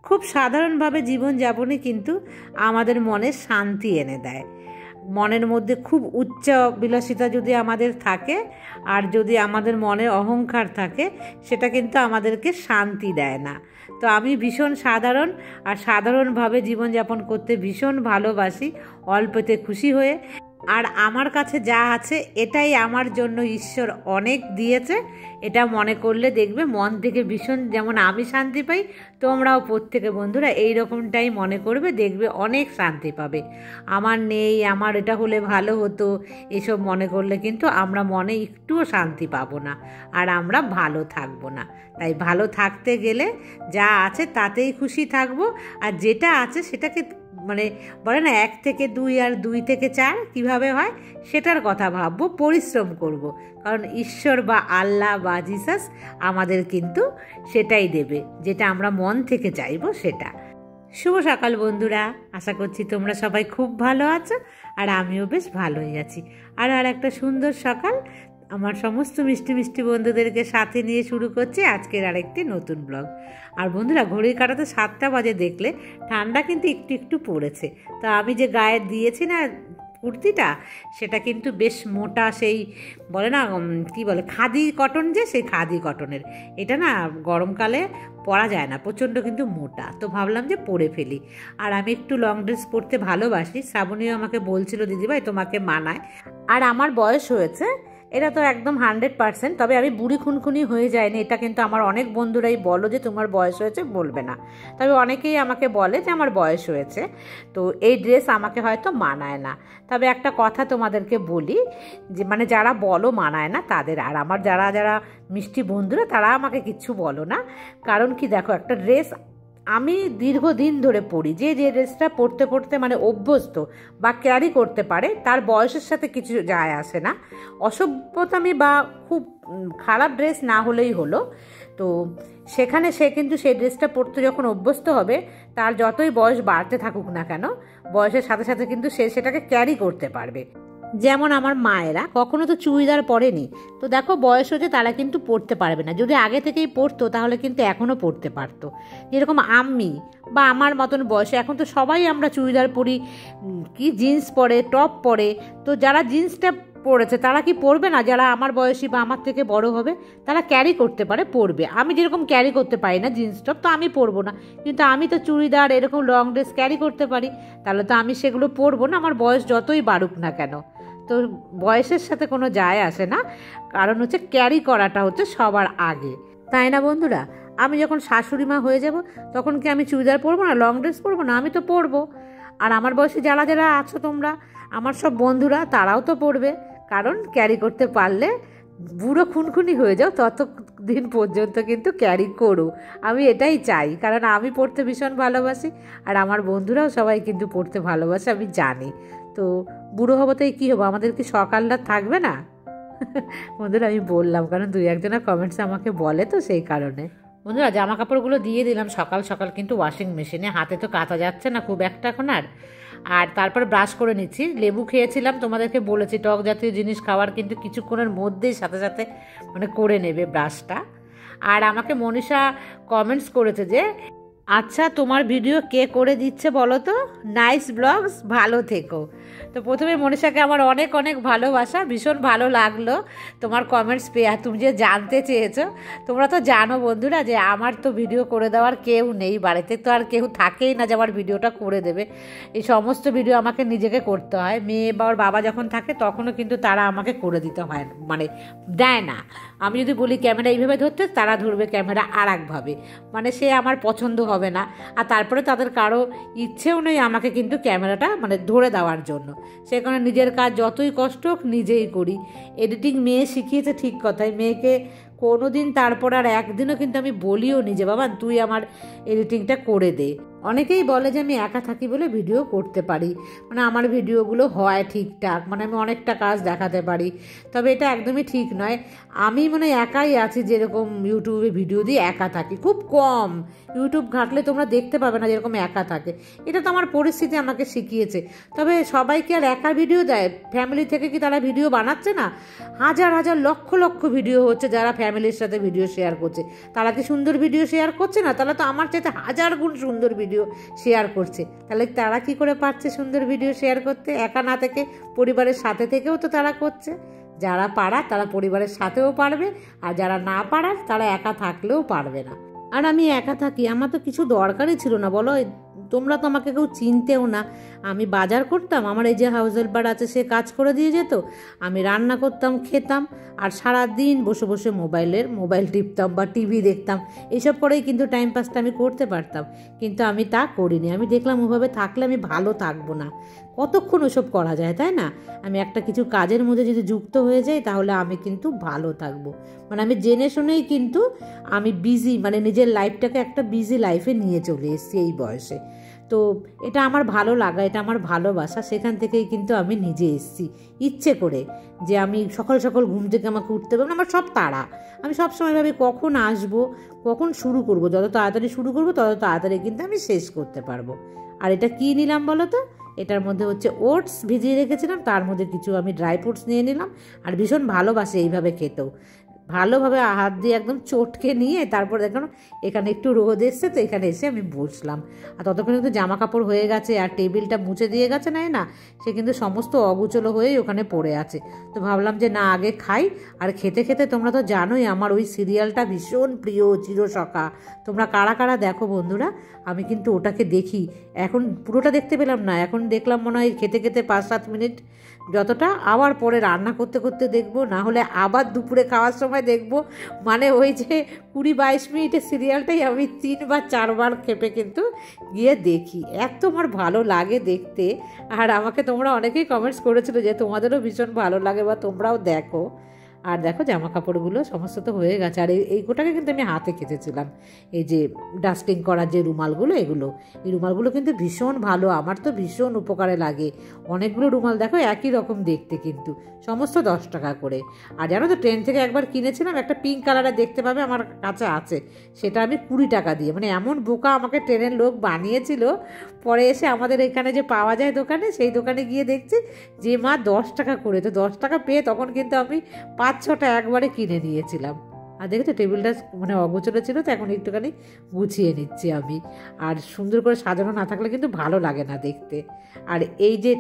খুব সাধারণভাবে জীবনযাপনে কিন্তু আমাদের মনে শান্তি এনে দেয়। মনের মধ্যে খুব উচ্চ বিলাসিতা যদি আমাদের থাকে আর যদি আমাদের মনে অহংকার থাকে, সেটা কিন্তু আমাদেরকে শান্তি দেয় না। তো আমি ভীষণ সাধারণ আর সাধারণভাবে জীবনযাপন করতে ভীষণ ভালোবাসি, অল্পতে খুশি হয়ে। আর আমার কাছে যা আছে এটাই আমার জন্য ঈশ্বর অনেক দিয়েছে, এটা মনে করলে দেখবে মন থেকে ভীষণ, যেমন আমি শান্তি পাই, তোমরাও প্রত্যেকে বন্ধুরা এই রকমটাই মনে করবে, দেখবে অনেক শান্তি পাবে। আমার নেই, আমার এটা হলে ভালো হতো, এসব মনে করলে কিন্তু আমরা মনে একটুও শান্তি পাবো না, আর আমরা ভালো থাকবো না। তাই ভালো থাকতে গেলে যা আছে তাতেই খুশি থাকবো, আর যেটা আছে সেটাকে মানে বলে না 1 থেকে 2 আর 2 থেকে 4 কিভাবে হয় সেটার কথা ভাববো, পরিশ্রম করব। কারণ ঈশ্বর বা আল্লাহ বা জিসাস আমাদের কিন্তু সেটাই দেবে, যেটা আমরা মন থেকে চাইবো সেটা। শুভ সকাল বন্ধুরা, আশা করছি তোমরা সবাই খুব ভালো আছো, আর আমিও বেশ ভালোই আছি। আর একটা সুন্দর সকাল আমার সমস্ত মিষ্টি মিষ্টি বন্ধুদেরকে সাথে নিয়ে শুরু করছি আজকের আরেকটি নতুন ব্লগ। আর বন্ধুরা, ঘড়ির কাঁটাতে 7টা বাজে, দেখলে ঠান্ডা কিন্তু একটু একটু পড়েছে। তো আমি যে গায়ে দিয়েছি না কুর্তিটা, সেটা কিন্তু বেশ মোটা, সেই বলে না কি বলে খাদি কটন, যে সেই খাদি কটনের, এটা না গরমকালে পরা যায় না, প্রচণ্ড কিন্তু মোটা। তো ভাবলাম যে পরে ফেলি। আর আমি একটু লং ড্রেস পরতে ভালোবাসি, শ্রাবণীও আমাকে বলছিল দিদিভাই তোমাকে মানায়। আর আমার বয়স হয়েছে, এটা তো একদম 100%, তবে আমি বুড়ি খুনখুনি হয়ে যায়নি, এটা কিন্তু আমার অনেক বন্ধুরাই বলো যে তোমার বয়স হয়েছে, বলবে না। তবে অনেকেই আমাকে বলে যে আমার বয়স হয়েছে, তো এই ড্রেস আমাকে হয়তো মানায় না। তবে একটা কথা তোমাদেরকে বলি, যে মানে যারা বলো মানায় না তাদের, আর আমার যারা যারা মিষ্টি বন্ধুরা তারা আমাকে কিচ্ছু বলো না। কারণ কি দেখো, একটা ড্রেস আমি দীর্ঘদিন ধরে পরি, যে ড্রেসটা পরতে পরতে মানে অভ্যস্ত বা ক্যারি করতে পারে, তার বয়সের সাথে কিছু যায় আসে না। অসভ্যতামি বা খুব খারাপ ড্রেস না হলেই হলো। তো সেখানে সে কিন্তু সেই ড্রেসটা পরতে যখন অভ্যস্ত হবে, তার যতই বয়স বাড়তে থাকুক না কেন, বয়সের সাথে সাথে কিন্তু সে সেটাকে ক্যারি করতে পারবে। যেমন আমার মায়েরা কখনো তো চুড়িদার পরেনি, তো দেখো বয়স হচ্ছে তারা কিন্তু পরতে পারবে না। যদি আগে থেকেই পরতো তাহলে কিন্তু এখনও পরতে পারতো। যেরকম আমি বা আমার মতন বয়সে এখন তো সবাই আমরা চুড়িদার পরি, কি জিন্স পরে, টপ পরে। তো যারা জিন্সটা পরেছে তারা কি পরবে না? যারা আমার বয়সী বা আমার থেকে বড় হবে তারা ক্যারি করতে পারে, পরবে। আমি যেরকম ক্যারি করতে পারি না জিন্স টপ, তো আমি পরবো না। কিন্তু আমি তো চুড়িদার এরকম লং ড্রেস ক্যারি করতে পারি, তাহলে তো আমি সেগুলো পরবো না, আমার বয়স যতই বাড়ুক না কেন। তো বয়সের সাথে কোনো যায় আসে না, কারণ হচ্ছে ক্যারি করাটা হচ্ছে সবার আগে, তাই না বন্ধুরা? আমি যখন শাশুড়ি মা হয়ে যাব তখন কি আমি চুড়িদার পরবো না, লং ড্রেস পরবো না? আমি তো পরবো। আর আমার বয়সে যারা যারা আছো তোমরা, আমার সব বন্ধুরা, তারাও তো পরবে। কারণ ক্যারি করতে পারলে বুড়ো খুনখুনি হয়ে যাও, ততদিন পর্যন্ত কিন্তু ক্যারি করো। আমি এটাই চাই, কারণ আমি পড়তে ভীষণ ভালোবাসি, আর আমার বন্ধুরাও সবাই কিন্তু পড়তে ভালোবাসে, আমি জানি। তো বুড়ো হবো তাই কী হবো, আমাদের কি সকালটা থাকবে না? বন্ধুরা আমি বললাম, কারণ 2-1 কমেন্টস আমাকে বলে, তো সেই কারণে। বন্ধুরা জামা কাপড়গুলো দিয়ে দিলাম সকাল সকাল কিন্তু ওয়াশিং মেশিনে, হাতে তো কাঁচা যাচ্ছে না খুব একটা এখন আর তারপর ব্রাশ করে নিচ্ছি। লেবু খেয়েছিলাম, তোমাদেরকে বলেছি টক জাতীয় জিনিস খাওয়ার কিন্তু কিছুক্ষণের মধ্যেই সাথে সাথে মানে করে নেবে ব্রাশটা। আর আমাকে মনীষা কমেন্টস করেছে যে আচ্ছা তোমার ভিডিও কে করে দিচ্ছে বলো তো, নাইস ব্লগস, ভালো থেকো। তো প্রথমে মনীষাকে আমার অনেক অনেক ভালোবাসা, ভীষণ ভালো লাগলো তোমার কমেন্টস পেয়ে। তুমি যে জানতে চেয়েছো, তোমরা তো জানো বন্ধুরা যে আমার তো ভিডিও করে দেওয়ার কেউ নেই বাড়িতে, তো আর কেউ থাকেই না যে আমার ভিডিওটা করে দেবে। এই সমস্ত ভিডিও আমাকে নিজেকে করতে হয়। মেয়ে বা ওর বাবা যখন থাকে তখনও কিন্তু তারা আমাকে করে দিতে হয়, মানে দেয় না। আমি যদি বলি ক্যামেরা এইভাবে ধরতে, তারা ধরবে ক্যামেরা আর একভাবে, মানে সে আমার পছন্দ হবে না। আর তারপরে তাদের কারো ইচ্ছেও নেই আমাকে কিন্তু ক্যামেরাটা মানে ধরে দেওয়ার জন্য। সে কারণে নিজের কাজ যতই কষ্ট হোক নিজেই করি। এডিটিং মেয়ে শিখিয়েছে ঠিক কথাই, মেয়েকে কোনো দিন তারপর আর একদিনও কিন্তু আমি বলিও নি যে বাবা তুই আমার এডিটিংটা করে দে। অনেকেই বলে যে আমি একা থাকি বলে ভিডিও করতে পারি, মানে আমার ভিডিওগুলো হয় ঠিকঠাক, মানে আমি অনেকটা কাজ দেখাতে পারি, তবে এটা একদমই ঠিক নয়। আমি মানে একাই আছি, যেরকম ইউটিউবে ভিডিও দিয়ে একা থাকি, খুব কম। ইউটিউব ঘাঁটলে তোমরা দেখতে পাবে না যেরকম একা থাকে। এটা তো আমার পরিস্থিতি আমাকে শিখিয়েছে। তবে সবাইকে আর একা ভিডিও দেয়? ফ্যামিলি থেকে কি তারা ভিডিও বানাচ্ছে না? হাজার হাজার লক্ষ লক্ষ ভিডিও হচ্ছে, যারা ফ্যামিলির সাথে ভিডিও শেয়ার করছে তারা কি সুন্দর ভিডিও শেয়ার করছে না? তাহলে তো আমার চাইতে হাজার গুণ সুন্দর ভিডিও শেয়ার করছে। তাহলে তারা কি করে পারছে সুন্দর ভিডিও শেয়ার করতে? একা না থেকে পরিবারের সাথে থেকেও তো তারা করছে। যারা পারার তারা পরিবারের সাথেও পারবে, আর যারা না পারার তারা একা থাকলেও পারবে না। আর আমি একা থাকি, আমার তো কিছু দরকারই ছিল না বলো। তোমরা তো আমাকে কেউ চিনতেও না। আমি বাজার করতাম, আমার এই যে হাউস হেল্পার আছে সে কাজ করে দিয়ে যেত, আমি রান্না করতাম, খেতাম, আর সারা দিন বসে বসে মোবাইল টিপতাম বা টিভি দেখতাম। এইসব করেই কিন্তু টাইম পাসটা আমি করতে পারতাম, কিন্তু আমি তা করিনি। আমি দেখলাম ওভাবে থাকলে আমি ভালো থাকবো না। কতক্ষণ ওসব করা যায়, তাই না? আমি একটা কিছু কাজের মধ্যে যদি যুক্ত হয়ে যাই তাহলে আমি কিন্তু ভালো থাকবো। মানে আমি জেনে শুনেই কিন্তু আমি বিজি, মানে নিজের লাইফটাকে একটা বিজি লাইফে নিয়ে চলে এসেছি এই বয়সে। তো এটা আমার ভালো লাগা, এটা আমার ভালোবাসা, সেখান থেকেই কিন্তু আমি নিজে এসেছি ইচ্ছে করে, যে আমি সকাল সকাল ঘুম থেকে আমাকে উঠতে পারবো না। আমার সব তাড়া, আমি সবসময় ভাবি কখন আসবো, কখন শুরু করব, যত তাড়াতাড়ি শুরু করবো তত তাড়াতাড়ি কিন্তু আমি শেষ করতে পারবো। আর এটা কী নিলাম বলো তো? এটার মধ্যে হচ্ছে ওটস ভিজিয়ে রেখেছিলাম, তার মধ্যে কিছু আমি ড্রাই ফ্রুটস নিয়ে নিলাম। আর ভীষণ ভালোবাসি এইভাবে খেতেও, ভালোভাবে হাত দিয়ে একদম চটকে নিয়ে তারপর দেখলাম এখানে একটু রোদ এসছে, তো এখানে এসে আমি বসলাম। আর ততক্ষণ কিন্তু জামা কাপড় হয়ে গেছে, আর টেবিলটা মুছে দিয়ে গেছে না, সে কিন্তু সমস্ত অগুচলো হয়েই ওখানে পড়ে আছে। তো ভাবলাম যে না, আগে খাই। আর খেতে খেতে তোমরা তো জানোই আমার ওই সিরিয়ালটা ভীষণ প্রিয়, চিরসখা। তোমরা কারা কারা দেখো বন্ধুরা? আমি কিন্তু ওটাকে দেখি। এখন পুরোটা দেখতে পেলাম না, এখন দেখলাম মনে হয় খেতে খেতে 5-7 মিনিট যতটা, আবার পরে রান্না করতে করতে দেখবো, না হলে আবার দুপুরে খাওয়ার সময় দেখবো। মানে ওই যে 20-22 মিনিটের সিরিয়ালটাই আমি 3 বা 4 বার খেপে কিন্তু গিয়ে দেখি। এত আমার ভালো লাগে দেখতে। আর আমাকে তোমরা অনেকেই কমেন্টস করেছিল যে তোমাদেরও ভীষণ ভালো লাগে বা তোমরাও দেখো। আর দেখো জামা কাপড়গুলো সমস্ত তো হয়ে গেছে। আর এই গোটাকে কিন্তু আমি হাতে কেচেছিলাম, এই যে ডাস্টিং করার যে রুমালগুলো, এই রুমালগুলো কিন্তু ভীষণ ভালো, আমার তো ভীষণ উপকারে লাগে। অনেকগুলো রুমাল দেখো একই রকম দেখতে, কিন্তু সমস্ত 10 টাকা করে। আর জানো তো, ট্রেন থেকে একবার কিনেছিলাম, একটা পিঙ্ক কালারের দেখতে পাবে আমার কাছে আছে, সেটা আমি 20 টাকা দিয়ে। মানে এমন বোকা আমাকে ট্রেনের লোক বানিয়েছিল। পরে এসে আমাদের এখানে যে পাওয়া যায় দোকানে, সেই দোকানে গিয়ে দেখছি যে মা 10 টাকা করে। তো 10 টাকা পেয়ে তখন কিন্তু আমি 5-6টা একবারে কিনে নিয়েছিলাম। আর দেখেছো টেবিলটা মানে অগোছলো ছিল, তো এখন একটুখানি গুছিয়ে নিচ্ছি আমি। আর সুন্দর করে সাজানো না থাকলে কিন্তু ভালো লাগে না দেখতে। আর এই যে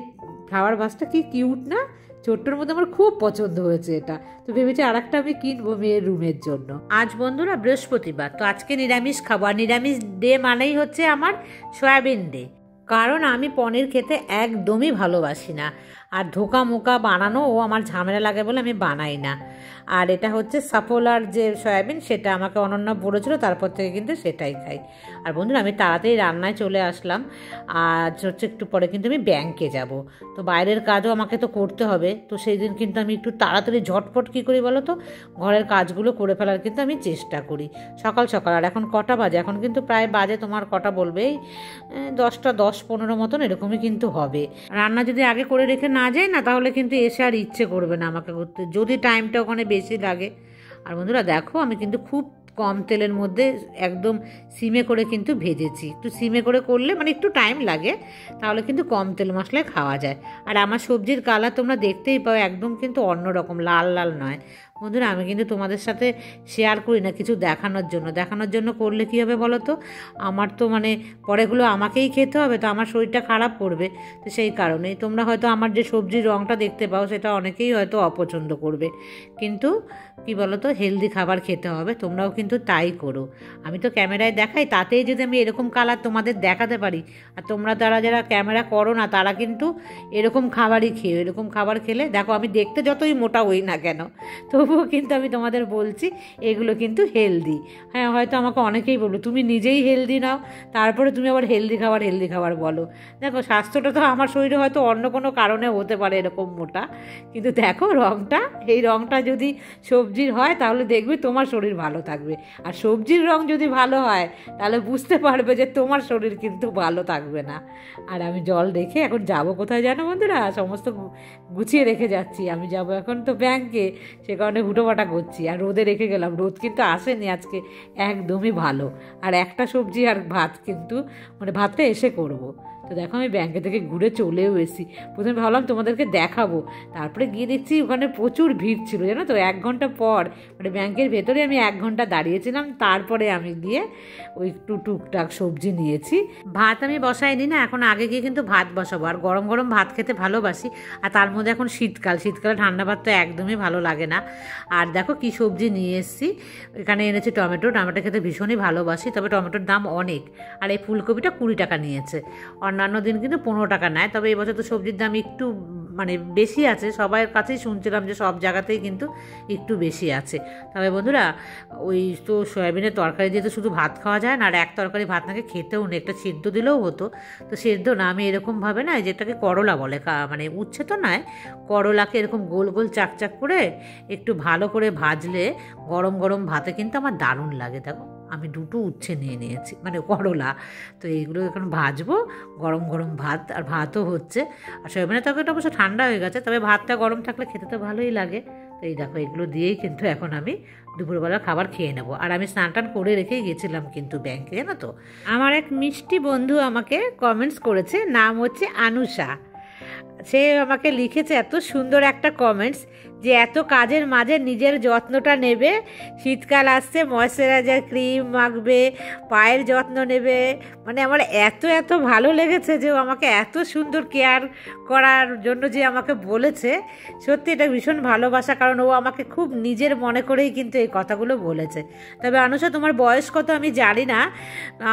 ফ্লাওয়ার ভাসটা কি কিউট না, ছোট্টর মধ্যে আমার খুব পছন্দ হয়েছে এটা। তো ভেবেছি আর একটা আমি কিনবো মেয়ের রুমের জন্য। আজ বন্ধুরা বৃহস্পতিবার, তো আজকে নিরামিষ খাবো। আর নিরামিষ ডে মানেই হচ্ছে আমার সয়াবিন ডে, কারণ আমি পনির খেতে একদমই ভালোবাসি না। আর ধোকা মোকা বানানো ও আমার ঝামেলা লাগে বলে আমি বানাই না। আর এটা হচ্ছে সাফোলার যে সয়াবিন, সেটা আমাকে অনন্যা বলেছিল, তারপর থেকে কিন্তু সেটাই খাই। আর বন্ধুরা আমি তাড়াতাড়ি রান্নায় চলে আসলাম। আর হচ্ছে একটু পরে কিন্তু আমি ব্যাংকে যাব, তো বাইরের কাজও আমাকে তো করতে হবে। তো সেই দিন কিন্তু আমি একটু তাড়াতাড়ি ঝটপট কী করি বলো তো, ঘরের কাজগুলো করে ফেলার কিন্তু আমি চেষ্টা করি সকাল সকাল। আর এখন কটা বাজে? এখন কিন্তু প্রায় বাজে তোমার কটা বলবেই 10টা 10-15 মতন এরকমই কিন্তু হবে। রান্না যদি আগে করে রেখে না যায় না, তাহলে কিন্তু এসে আর ইচ্ছে করবে না আমাকে করতে, যদি টাইমটা ওখানে বেশি লাগে। আর বন্ধুরা দেখো আমি কিন্তু খুব কম তেলের মধ্যে একদম সিমে করে কিন্তু ভেজেছি। একটু সিমে করে করলে মানে একটু টাইম লাগে, তাহলে কিন্তু কম তেল মশলায় খাওয়া যায়। আর আমার সবজির কালার তোমরা দেখতেই পাও, একদম কিন্তু অন্যরকম, লাল লাল নয়। বন্ধুরা আমি কিন্তু তোমাদের সাথে শেয়ার করি না কিছু দেখানোর জন্য করলে কী হবে বলো তো, আমার তো মানে পরেগুলো আমাকেই খেতে হবে, তো আমার শরীরটা খারাপ করবে। তো সেই কারণেই তোমরা হয়তো আমার যে সবজির রঙটা দেখতে পাও সেটা অনেকেই হয়তো অপছন্দ করবে, কিন্তু কি বলো তো, হেলদি খাবার খেতে হবে। তোমরাও কিন্তু তাই করো। আমি তো ক্যামেরায় দেখাই, তাতেই যদি আমি এরকম কালার তোমাদের দেখাতে পারি, আর তোমরা যারা ক্যামেরা করো না তারা কিন্তু এরকম খাবারই খেয়ে, এরকম খাবার খেলে দেখো আমি দেখতে যতই মোটা হই না কেন, তো তবুও কিন্তু আমি তোমাদের বলছি এগুলো কিন্তু হেলদি। হ্যাঁ, হয়তো আমাকে অনেকেই বলবে তুমি নিজেই হেলদি নাও, তারপরে তুমি আবার হেলদি খাবার বলো। দেখো, স্বাস্থ্যটা তো আমার শরীরে হয়তো অন্য কোনো কারণে হতে পারে এরকম মোটা, কিন্তু দেখো রঙটা, এই রঙটা যদি সবজির হয় তাহলে দেখবে তোমার শরীর ভালো থাকবে। আর সবজির রঙ যদি ভালো হয় তাহলে বুঝতে পারবে যে তোমার শরীর কিন্তু ভালো থাকবে না। আর আমি জল রেখে এখন যাব কোথায় জানো বন্ধুরা, সমস্ত গুছিয়ে রেখে যাচ্ছি। আমি যাব এখন তো ব্যাংকে, সে কারণে হুটোপাটা করছি। আর রোদে রেখে গেলাম, রোদ কিন্তু আসেনি আজকে একদমই ভালো। আর একটা সবজি আর ভাত কিন্তু, মানে ভাতটা এসে করব। তো দেখো আমি ব্যাংকে থেকে ঘুরে চলেও এসেছি। প্রথমে ভাবলাম তোমাদেরকে দেখাবো, তারপরে গিয়ে দেখছি ওখানে প্রচুর ভিড় ছিল জানো তো। 1 ঘন্টা পর, মানে ব্যাংকের ভেতরে আমি 1 ঘন্টা দাঁড়িয়েছিলাম, তারপরে আমি গিয়ে ওই একটু টুকটাক সবজি নিয়েছি। ভাত আমি বসাইনি না, এখন আগে গিয়ে কিন্তু ভাত বসাবো। আর গরম গরম ভাত খেতে ভালোবাসি, আর তার মধ্যে এখন শীতকালে ঠান্ডা ভাত তো একদমই ভালো লাগে না। আর দেখো কি সবজি নিয়ে এসেছি, এখানে এনেছি টমেটো খেতে ভীষণই ভালোবাসি, তবে টমেটোর দাম অনেক। আর এই ফুলকপিটা 20 টাকা নিয়েছে, অন্যান্য দিন কিন্তু 15 টাকা নেয়। তবে এবছর তো সবজির দাম একটু মানে বেশি আছে, সবার কাছেই শুনছিলাম যে সব জায়গাতেই কিন্তু একটু বেশি আছে। তবে বন্ধুরা, ওই তো সয়াবিনের তরকারি দিয়ে তো শুধু ভাত খাওয়া যায় না, আর এক তরকারি ভাত নাকি খেতেও নেই, একটা সিদ্ধ দিলেও হতো। তো সিদ্ধ না, আমি এরকমভাবে না, যেটাকে করলা বলে, মানে উচ্ছে তো নয়, করলাকে এরকম গোল গোল চাকচাক করে একটু ভালো করে ভাজলে গরম গরম ভাতে কিন্তু আমার দারুণ লাগে। দেখো আমি 2টো উচ্ছে নিয়ে নিয়েছি, মানে করলা। তো এইগুলো এখন ভাজবো, গরম গরম ভাত, আর ভাতও হচ্ছে। আর সয়াবিনের তরকারিটা অবশ্য ঠান্ডা হয়ে গেছে, তবে ভাতটা গরম থাকলে খেতে তো ভালোই লাগে। তো এই দেখো, এগুলো দিয়েই কিন্তু এখন আমি দুপুরবেলা খাবার খেয়ে নেবো। আর আমি স্নান টান করে রেখেই গেছিলাম কিন্তু ব্যাংকে, জানো তো। আমার এক মিষ্টি বন্ধু আমাকে কমেন্টস করেছে, নাম হচ্ছে আনুষা। সে আমাকে লিখেছে এত সুন্দর একটা কমেন্টস, যে এত কাজের মাঝে নিজের যত্নটা নেবে, শীতকাল আসছে ময়শ্চারাইজার ক্রিম মাখবে, পায়ের যত্ন নেবে। মানে আমার এত ভালো লেগেছে যে ও আমাকে এত সুন্দর কেয়ার করার জন্য যে আমাকে বলেছে। সত্যি এটা ভীষণ ভালোবাসা, কারণ ও আমাকে খুব নিজের মনে করেই কিন্তু এই কথাগুলো বলেছে। তবে আনুষা, তোমার বয়স কত আমি জানি না,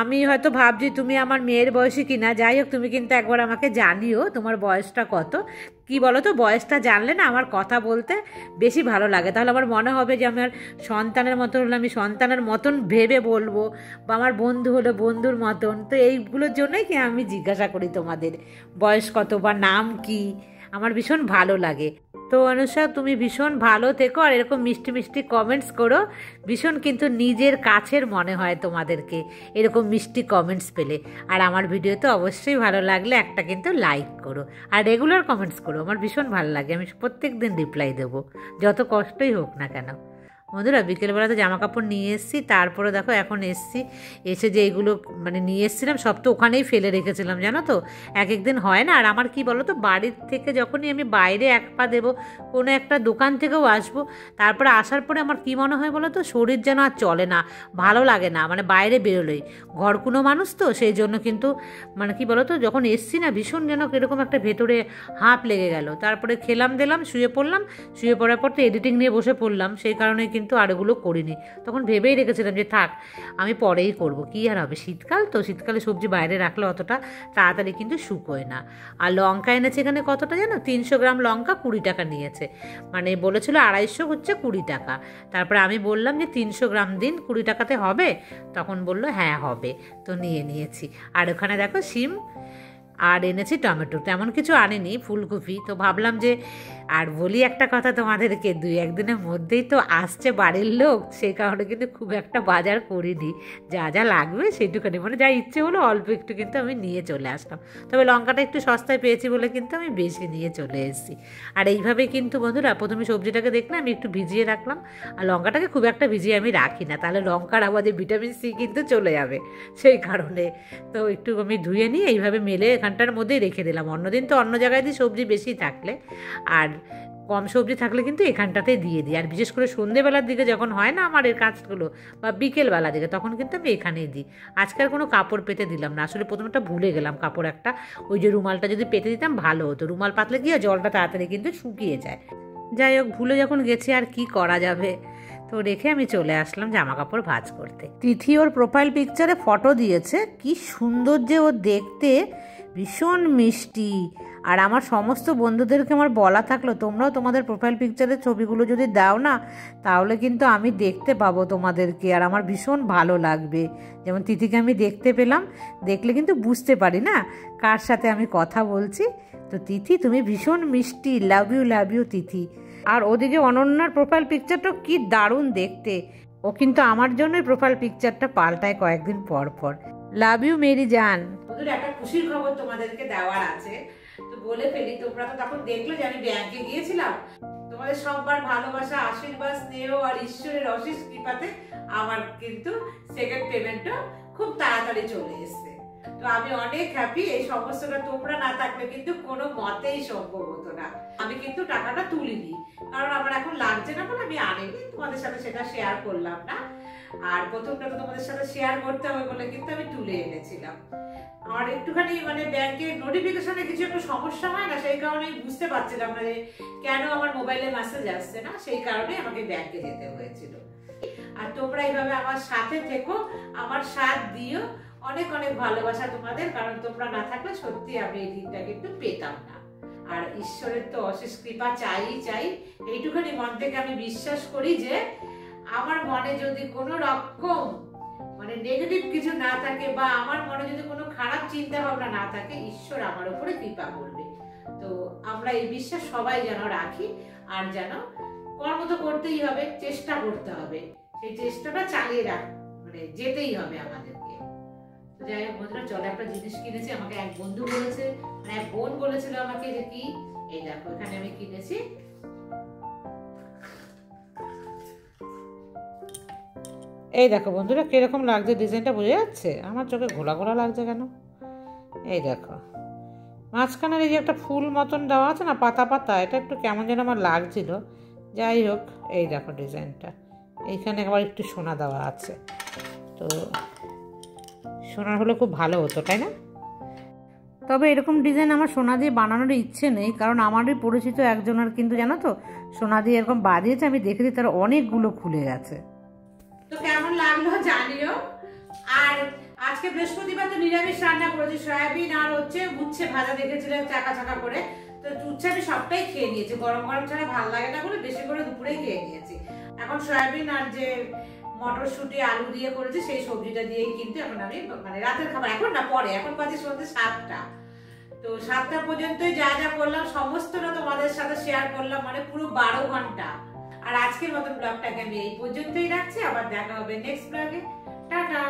আমি হয়তো ভাবছি তুমি আমার মেয়ের বয়সী কিনা। যাই হোক, তুমি কিন্তু একবার আমাকে জানিও তোমার বয়সটা কত। কি বলো তো, বয়সটা জানলে না আমার কথা বলতে বেশি ভালো লাগে, তাহলে আমার মনে হবে যে আমার সন্তানের মতন হলে আমি সন্তানের মতন ভেবে বলবো, বা আমার বন্ধু হলে বন্ধুর মতন। তো এইগুলোর জন্যই কি আমি জিজ্ঞাসা করি তোমাদের বয়স কত বা নাম কি, আমার ভীষণ ভালো লাগে। তো অনুষা, তুমি ভীষণ ভালো থেকো, আর এরকম মিষ্টি মিষ্টি কমেন্টস করো। ভীষণ কিন্তু নিজের কাছের মনে হয় তোমাদেরকে এরকম মিষ্টি কমেন্টস পেলে। আর আমার ভিডিওতে অবশ্যই ভালো লাগলে একটা কিন্তু লাইক করো, আর রেগুলার কমেন্টস করো, আমার ভীষণ ভালো লাগে। আমি প্রত্যেক দিন রিপ্লাই দেবো, যত কষ্টই হোক না কেন। বন্ধুরা, বিকেলবেলাতে জামা কাপড় নিয়ে এসেছি, তারপরে দেখো এখন এসে যে এইগুলো মানে নিয়ে এসেছিলাম সব তো ওখানেই ফেলে রেখেছিলাম, জানো তো। এক একদিন হয় না। আর আমার কি বলো তো, বাড়ির থেকে যখনই আমি বাইরে এক পা দেবো, কোনো একটা দোকান থেকেও আসবো, তারপরে আসার পরে আমার কি মনে হয় বলো তো, শরীর যেন আর চলে না, ভালো লাগে না, মানে বাইরে বেরোলেই। ঘরকুনো মানুষ তো, সেই জন্য কিন্তু মানে কি বলো তো, যখন এসছি না, ভীষণ যেন এরকম একটা ভেতরে হাঁপ লেগে গেল। তারপরে খেলাম দিলাম, শুয়ে পড়লাম, শুয়ে পড়ার পর তো এডিটিং নিয়ে বসে পড়লাম, সেই কারণে কিন্তু আর এগুলো করিনি। তখন ভেবেই রেখেছিলাম যে থাক, আমি পরেই করব, কি আর হবে, শীতকাল তো, শীতকালে সবজি বাইরে রাখলে অতটা তাড়াতাড়ি কিন্তু শুকোয় না। আর লঙ্কা এনেছে এখানে কতটা জানো, 300 গ্রাম লঙ্কা 20 টাকা নিয়েছে। মানে বলেছিল 250 হচ্ছে 20 টাকা। তারপরে আমি বললাম যে 300 গ্রাম দিন, 20 টাকাতে হবে? তখন বললো হ্যাঁ হবে। তো নিয়েছি। আর ওখানে দেখো শিম, আর এনেছি টমেটো, তেমন কিছু আনেনি, ফুলকপি। তো ভাবলাম যে, আর বলি একটা কথা তোমাদেরকে, 2-1 দিনের মধ্যেই তো আসছে বাড়ির লোক, সেই কারণে কিন্তু খুব একটা বাজার করিনি। যা লাগবে সেইটুখানি, মানে যা ইচ্ছে হলো অল্প একটু কিন্তু আমি নিয়ে চলে আসলাম। তবে লঙ্কাটা একটু সস্তায় পেয়েছি বলে কিন্তু আমি বেশি নিয়ে চলে এসেছি। আর এইভাবে কিন্তু বন্ধুরা, প্রথমে সবজিটাকে দেখলাম আমি একটু ভিজিয়ে রাখলাম, আর লঙ্কাটাকে খুব একটা ভিজিয়ে আমি রাখি না, তাহলে লঙ্কার আমাদের ভিটামিন সি কিন্তু চলে যাবে, সেই কারণে। তো একটু আমি ধুয়ে নিয়ে এইভাবে মেলে এখানটার মধ্যেই রেখে দিলাম। অন্যদিন তো অন্য জায়গায় দিই সবজি বেশি থাকলে, আর কম সবজি থাকলে কিন্তু এখানটাতে দিয়ে দিই। আর বিশেষ করে সন্ধ্যেবেলার দিকে যখন হয় না আমার এই কাজগুলো, বা বিকেলবেলার দিকে, তখন কিন্তু আমি এখানেই দিই। আজকাল কোনো কাপড় পেতে দিলাম না, আসলে প্রথমটা ভুলে গেলাম কাপড় একটা, ওই যে রুমালটা যদি পেতে দিতাম ভালো হতো। রুমাল পাতলে গিয়ে জলটা তাড়াতাড়ি কিন্তু শুকিয়ে যায়। যাই হোক, ভুলে যখন গেছি আর কি করা যাবে। তো রেখে আমি চলে আসলাম জামা কাপড় ভাঁজ করতে। তিথি ওর প্রোফাইল পিকচারে ফটো দিয়েছে, কি সুন্দর যে ও দেখতে, ভীষণ মিষ্টি। আর আমার সমস্ত বন্ধুদেরকে আমার বলা থাকলো, তোমরাও তোমাদের প্রোফাইল পিকচারের ছবিগুলো যদি দাও না, তাহলে কিন্তু আমি দেখতে পাবো তোমাদেরকে, আর আমার ভীষণ ভালো লাগবে। যেমন তিথিকে আমি দেখতে পেলাম, দেখলে কিন্তু বুঝতে পারি না কার সাথে আমি কথা বলছি। তো তিথি, তুমি ভীষণ মিষ্টি, লাভ ইউ তিথি। আর ওদিকে অনন্যার প্রোফাইল পিকচারটা কি দারুণ দেখতে, ও কিন্তু আমার জন্যই প্রোফাইল পিকচারটা পাল্টায় কয়েকদিন পর পর। লাভ ইউ মেরি জান। ওদের একটা খুশির খবর তোমাদেরকে দেওয়ার আছে, তো বলে ফেলি। তোমরা তো তখন দেখলে যে আমি ব্যাংকে গিয়েছিলাম। তোমাদের সবার ভালোবাসা, আশীর্বাদ, স্নেহ আর ঈশ্বরের অশেষ কৃপাতে আমার কিন্তু সেকেন্ড পেমেন্টটা খুব তাড়াতাড়ি চলে এসেছে। তো আমি অনেক হ্যাপি। এই সমস্যাটা তোমরা না থাকলে কিন্তু কোনো মতেই সম্ভব হতো না। আমি কিন্তু টাকাটা তুলিনি, কারণ আমার এখন লাগছে না বলে আমি আনিনি, তোমাদের সাথে সেটা শেয়ার করলাম না। আর প্রথমটা তো তোমাদের সাথে শেয়ার করতে হবে বলে কিন্তু আমি তুলে এনেছিলাম। আমার একটুখানি মানে ব্যাংকের নোটিফিকেশনে কিছু একটা সমস্যা হয় না, সেই কারণে বুঝতে পারছিলাম না যে কেন আমার মোবাইলে মেসেজ আসছে না, সেই কারণে আমাকে ব্যাংকে যেতে হয়েছিল। আর তোমরা এইভাবে আমার সাথে থেকো, আমার সাথ দিও। অনেক অনেক ভালোবাসা তোমাদের, কারণ তোমরা না থাকলে সত্যি আমি এই দিনটা কিন্তু পেতাম না। আর ঈশ্বরের তো অশেষ কৃপা চাই। এইটুখানি মন থেকে আমি বিশ্বাস করি যে আমার মনে যদি কোনো রকম মানে নেগেটিভ কিছু না থাকে, বা আমার মনে যদি কোনো খারাপ চিন্তা ভাবনা না থাকে, ঈশ্বর আমার উপরে কৃপা করবে। তো আমরা এই বিশ্বাস সবাই যেন রাখি, আর যেন কর্ম তো করতেই হবে, চেষ্টা করতে হবে, সেই চেষ্টাটা চালিয়ে মানে যেতেই হবে আমাদেরকে। যাই হোক বন্ধুরা, চলো একটা জিনিস কিনেছি। আমাকে এক বন্ধু বলেছে, মানে এক বোন বলেছিল আমাকে যে কি, এই দেখো এখানে আমি কিনেছি। এই দেখো বন্ধুরা কিরকম লাগছে, ডিজাইনটা বোঝা যাচ্ছে? আমার চোখে ঘোলা ঘোলা লাগছে কেন? এই দেখো মাঝখানের এই যে একটা ফুল মতন দেওয়া আছে না, পাতা পাতা, এটা একটু কেমন যেন আমার লাগছিল। যাই হোক, এই দেখো ডিজাইনটা, এইখানে আবার একটু সোনা দেওয়া আছে। তো সোনার হলে খুব ভালো হতো, তাই না? তবে এরকম ডিজাইন আমার সোনা দিয়ে বানানোর ইচ্ছে নেই, কারণ আমারই পরিচিত একজনের কিন্তু জানো তো সোনা দিয়ে এরকম বাঁধিয়েছে, আমি দেখেছি তার অনেকগুলো খুলে গেছে। তো কেমন লাগলো জানিও। আর আজকে বৃহস্পতিবার, তো নিরামিষ রান্না করেছি, সয়াবিন আর হচ্ছে উচ্ছে ভাজা দেখেছিলাম চাকা চাকা করে। তো উচ্ছে আমি সবটাই খেয়ে নিয়েছি, গরম গরম ছাড়া ভালো লাগে না বলে বেশি করে দুপুরেই খেয়ে নিয়েছি। এখন সয়াবিন আর যে মটরশুঁটি আলু দিয়ে করেছি সেই সবজিটা দিয়েই কিন্তু এখন আমি মানে রাতের খাবার, এখন না পরে, এখন বাজে সন্ধ্যে 7টা। তো 7টা পর্যন্তই যা যা করলাম সমস্তটা তোমাদের সাথে শেয়ার করলাম, মানে পুরো 12 ঘন্টা। আর আজকের মতো ব্লগটাকে আমি এই পর্যন্তই রাখছি, আবার দেখা হবে নেক্সট ব্লগে। টাটা।